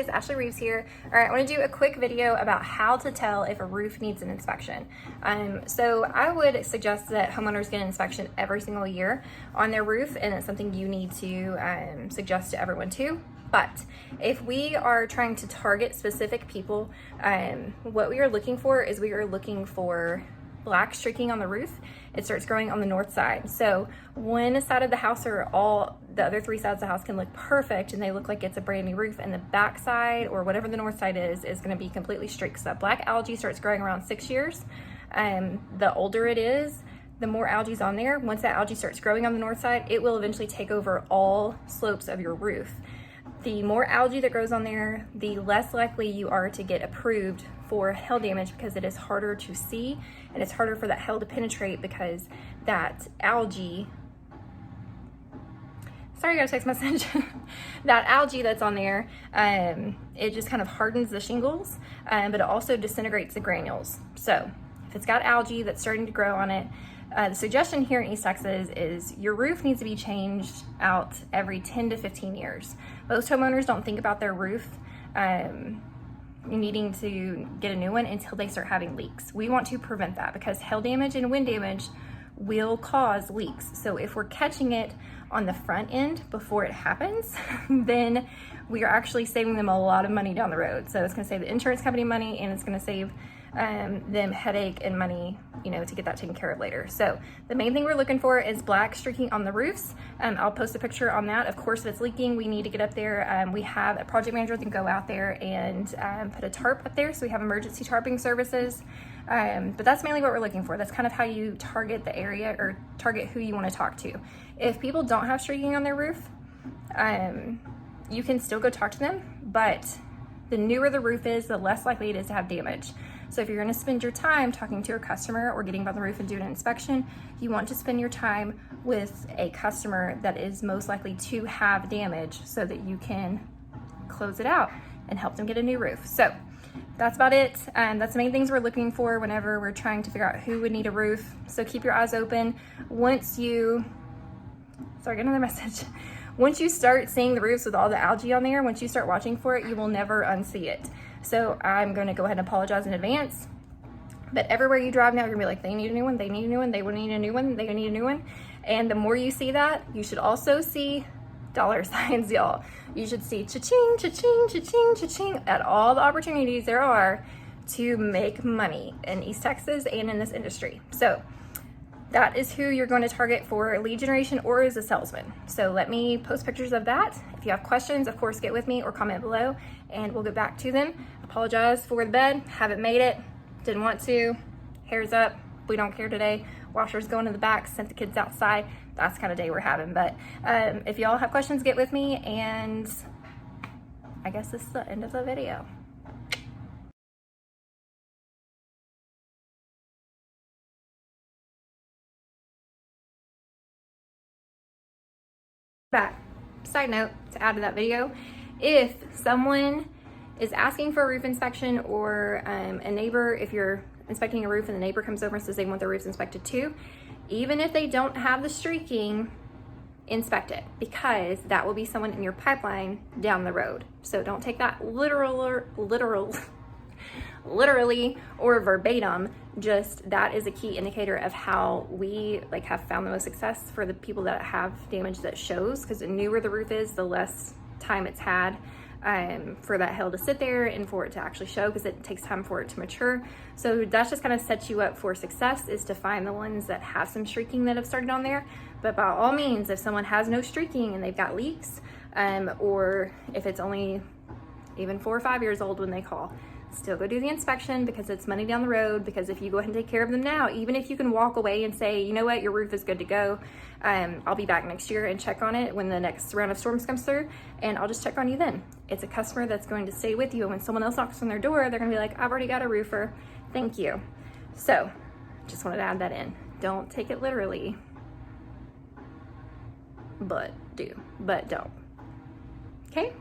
guys, Ashley Reeves here. All right, I want to do a quick video about how to tell if a roof needs an inspection. So I would suggest that homeowners get an inspection every single year on their roof, and it's something you need to suggest to everyone too. But if we are trying to target specific people, what we are looking for is we are looking for black streaking on the roof. It starts growing on the north side. So one side of the house or all the other three sides of the house can look perfect and they look like it's a brand new roof, and the back side or whatever the north side is going to be completely streaked. So black algae starts growing around 6 years. The older it is, the more algae's on there. Once that algae starts growing on the north side, it will eventually take over all slopes of your roof. The more algae that grows on there, the less likely you are to get approved for hail damage, because it is harder to see and it's harder for that hail to penetrate, because that algae, sorry, I got a text message. That algae that's on there, it just kind of hardens the shingles, but it also disintegrates the granules. So if it's got algae that's starting to grow on it, the suggestion here in East Texas is your roof needs to be changed out every 10 to 15 years. Most homeowners don't think about their roof needing to get a new one until they start having leaks. We want to prevent that, because hail damage and wind damage will cause leaks. So if we're catching it on the front end before it happens, then we are actually saving them a lot of money down the road. So it's going to save the insurance company money, and it's going to save them headache and money, to get that taken care of later. So the main thing we're looking for is black streaking on the roofs. I'll post a picture on that. Of course, if it's leaking, we need to get up there. We have a project manager that can go out there and put a tarp up there. So we have emergency tarping services. But that's mainly what we're looking for. That's kind of how you target the area, or target who you want to talk to. If people don't have streaking on their roof, you can still go talk to them, but the newer the roof is, the less likely it is to have damage. So if you're going to spend your time talking to a customer or getting on the roof and doing an inspection, you want to spend your time with a customer that is most likely to have damage, so that you can close it out and help them get a new roof. So that's about it. That's the main things we're looking for whenever we're trying to figure out who would need a roof. So keep your eyes open. Once you get another message. Once you start seeing the roofs with all the algae on there, once you start watching for it, you will never unsee it. So I'm going to go ahead and apologize in advance. But everywhere you drive now, you're going to be like, they need a new one, they need a new one, they would need a new one, they need a new one. And the more you see that, you should also see dollar signs, y'all. You should see cha-ching, cha-ching, cha-ching, cha-ching at all the opportunities there are to make money in East Texas and in this industry. So that is who you're going to target for lead generation or as a salesman. So let me post pictures of that. If you have questions, of course, get with me or comment below and we'll get back to them. Apologize for the bed. Haven't made it. Didn't want to. Hair's up. We don't care today. Washer's going in the back. Sent the kids outside. That's the kind of day we're having. But if y'all have questions, get with me. And I guess this is the end of the video. Back. Side note to add to that video, if someone is asking for a roof inspection, or a neighbor, if you're inspecting a roof and the neighbor comes over and says they want their roofs inspected too, even if they don't have the streaking, inspect it, because that will be someone in your pipeline down the road. So don't take that literally or verbatim. Just that is a key indicator of how we have found the most success for the people that have damage that shows, because the newer the roof is, the less time it's had for that hail to sit there and for it to actually show, because it takes time for it to mature. So that's just kind of sets you up for success, is to find the ones that have some streaking that have started on there. But by all means, if someone has no streaking and they've got leaks, or if it's only even 4 or 5 years old when they call, still go do the inspection, because it's money down the road. Because if you go ahead and take care of them now, even if you can walk away and say, you know what, your roof is good to go, I'll be back next year and check on it when the next round of storms comes through, and I'll just check on you then. It's a customer that's going to stay with you, and when someone else knocks on their door, they're gonna be like, I've already got a roofer, thank you. So just wanted to add that in. Don't take it literally, but don't. Okay?